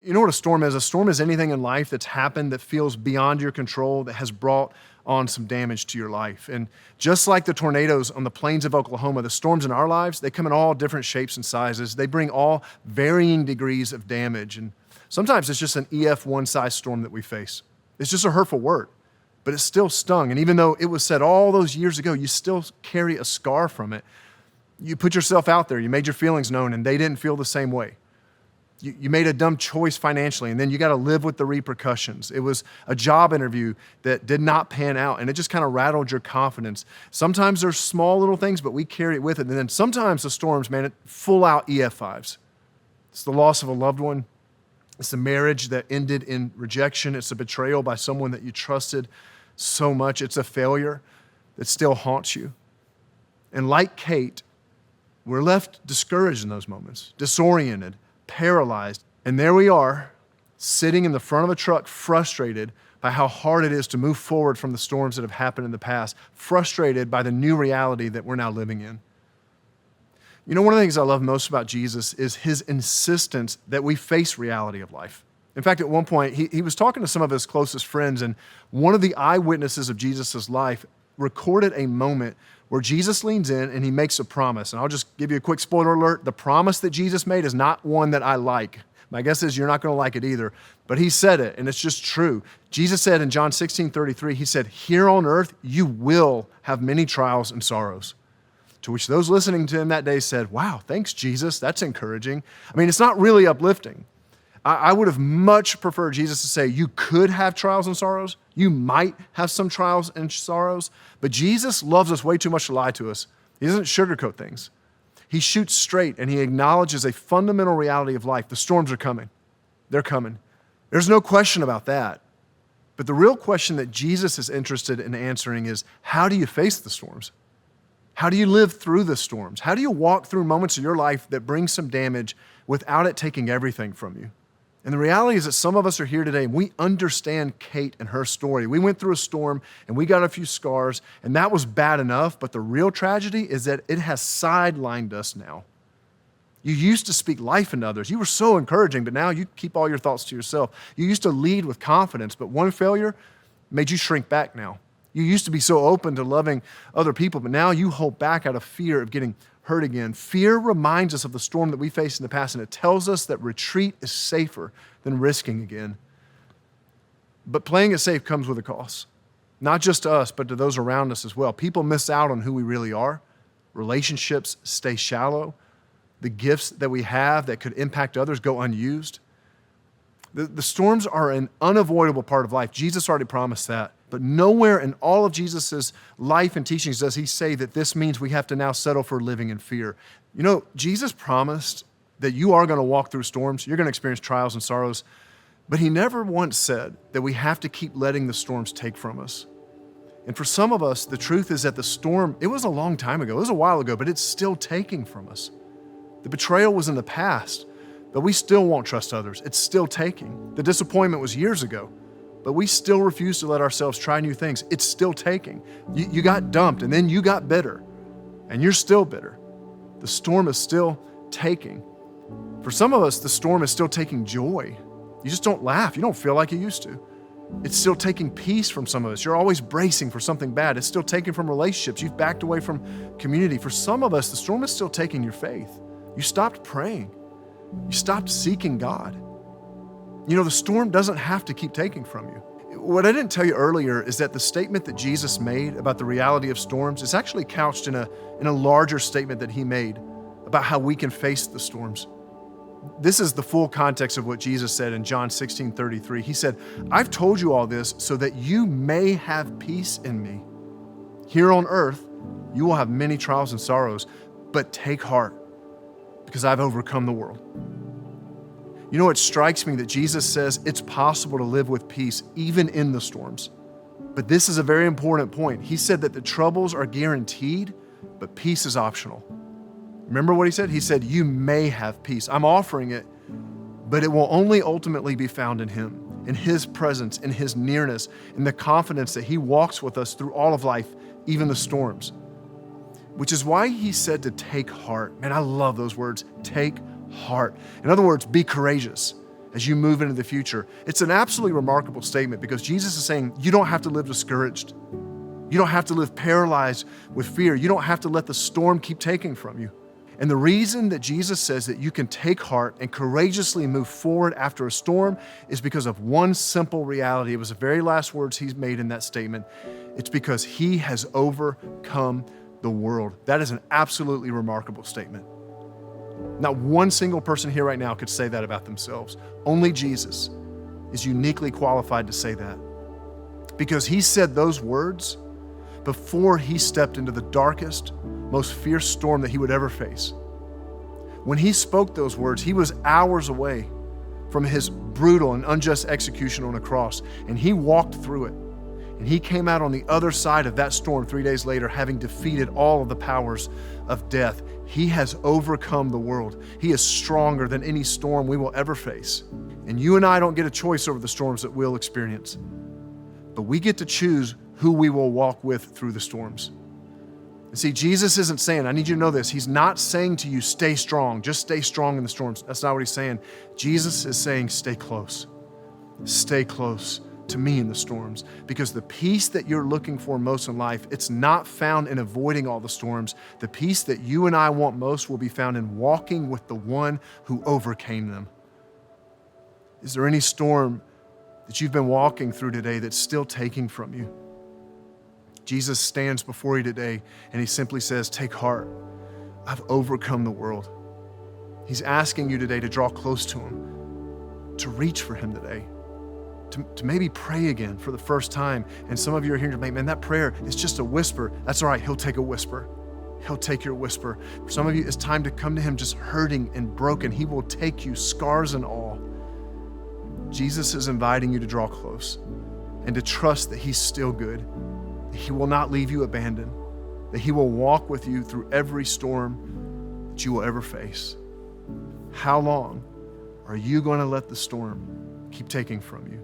You know what a storm is? A storm is anything in life that's happened that feels beyond your control, that has brought on some damage to your life. And just like the tornadoes on the plains of Oklahoma, the storms in our lives, they come in all different shapes and sizes. They bring all varying degrees of damage. And sometimes it's just an EF1 size storm that we face. It's just a hurtful word, but it still stung. And even though it was said all those years ago, you still carry a scar from it. You put yourself out there, you made your feelings known, and they didn't feel the same way. You made a dumb choice financially, and then you got to live with the repercussions. It was a job interview that did not pan out, and it just kind of rattled your confidence. Sometimes there's small little things, but we carry it with it. And then sometimes the storms, man, full out EF5s. It's the loss of a loved one. It's a marriage that ended in rejection. It's a betrayal by someone that you trusted so much. It's a failure that still haunts you. And like Kate, we're left discouraged in those moments, disoriented, paralyzed. And there we are, sitting in the front of a truck, frustrated by how hard it is to move forward from the storms that have happened in the past, frustrated by the new reality that we're now living in. You know, one of the things I love most about Jesus is his insistence that we face reality of life. In fact, at one point, he was talking to some of his closest friends, and one of the eyewitnesses of Jesus' life recorded a moment where Jesus leans in and he makes a promise. And I'll just give you a quick spoiler alert. The promise that Jesus made is not one that I like. My guess is you're not going to like it either. But he said it, and it's just true. Jesus said in John 16:33, he said, "Here on earth, you will have many trials and sorrows." To which those listening to him that day said, "Wow, thanks, Jesus. That's encouraging." I mean, it's not really uplifting. I would have much preferred Jesus to say, you could have trials and sorrows. You might have some trials and sorrows. But Jesus loves us way too much to lie to us. He doesn't sugarcoat things. He shoots straight, and he acknowledges a fundamental reality of life. The storms are coming. They're coming. There's no question about that. But the real question that Jesus is interested in answering is, how do you face the storms? How do you live through the storms? How do you walk through moments of your life that bring some damage without it taking everything from you? And the reality is that some of us are here today and we understand Kate and her story. We went through a storm and we got a few scars, and that was bad enough, but the real tragedy is that it has sidelined us now. You used to speak life into others. You were so encouraging, but now you keep all your thoughts to yourself. You used to lead with confidence, but one failure made you shrink back now. You used to be so open to loving other people, but now you hold back out of fear of getting hurt again. Fear reminds us of the storm that we faced in the past, and it tells us that retreat is safer than risking again. But playing it safe comes with a cost, not just to us, but to those around us as well. People miss out on who we really are. Relationships stay shallow. The gifts that we have that could impact others go unused. The storms are an unavoidable part of life. Jesus already promised that. But nowhere in all of Jesus' life and teachings does he say that this means we have to now settle for living in fear. You know, Jesus promised that you are going to walk through storms. You're going to experience trials and sorrows. But he never once said that we have to keep letting the storms take from us. And for some of us, the truth is that the storm, it was a long time ago. It was a while ago, but it's still taking from us. The betrayal was in the past, but we still won't trust others. It's still taking. The disappointment was years ago, but we still refuse to let ourselves try new things. It's still taking. You got dumped, and then you got bitter, and you're still bitter. The storm is still taking. For some of us, the storm is still taking joy. You just don't laugh. You don't feel like you used to. It's still taking peace from some of us. You're always bracing for something bad. It's still taking from relationships. You've backed away from community. For some of us, the storm is still taking your faith. You stopped praying. You stopped seeking God. You know, the storm doesn't have to keep taking from you. What I didn't tell you earlier is that the statement that Jesus made about the reality of storms is actually couched in a larger statement that he made about how we can face the storms. This is the full context of what Jesus said in John 16:33. He said, "I've told you all this so that you may have peace in me. Here on earth, you will have many trials and sorrows, but take heart, because I've overcome the world." You know, it strikes me that Jesus says it's possible to live with peace even in the storms. But this is a very important point. He said that the troubles are guaranteed, but peace is optional. Remember what he said? He said, you may have peace. I'm offering it, but it will only ultimately be found in him, in his presence, in his nearness, in the confidence that he walks with us through all of life, even the storms. Which is why he said to take heart. Man, I love those words, take heart. In other words, be courageous. as you move into the future. It's an absolutely remarkable statement because Jesus is saying you don't have to live discouraged. You don't have to live paralyzed with fear. You don't have to let the storm keep taking from you. And the reason that Jesus says that you can take heart and courageously move forward after a storm is because of one simple reality. It was the very last words he made in that statement. It's because he has overcome the world. That is an absolutely remarkable statement. Not one single person here right now could say that about themselves. Only Jesus is uniquely qualified to say that. Because he said those words before he stepped into the darkest, most fierce storm that he would ever face. When he spoke those words, he was hours away from his brutal and unjust execution on a cross, and he walked through it. And he came out on the other side of that storm 3 days later, having defeated all of the powers of death. He has overcome the world. He is stronger than any storm we will ever face. And you and I don't get a choice over the storms that we'll experience, but we get to choose who we will walk with through the storms. And see, Jesus isn't saying, I need you to know this, he's not saying to you, stay strong, just stay strong in the storms. That's not what he's saying. Jesus is saying, stay close. Stay close to me in the storms, because the peace that you're looking for most in life, it's not found in avoiding all the storms. The peace that you and I want most will be found in walking with the one who overcame them. Is there any storm that you've been walking through today that's still taking from you? Jesus stands before you today and he simply says, take heart. I've overcome the world. He's asking you today to draw close to him, to reach for him today, to maybe pray again for the first time. And some of you are here and man, that prayer is just a whisper. That's all right. He'll take a whisper. He'll take your whisper. For some of you, it's time to come to him just hurting and broken. He will take you, scars and all. Jesus is inviting you to draw close and to trust that he's still good. He will not leave you abandoned, that he will walk with you through every storm that you will ever face. How long are you going to let the storm keep taking from you?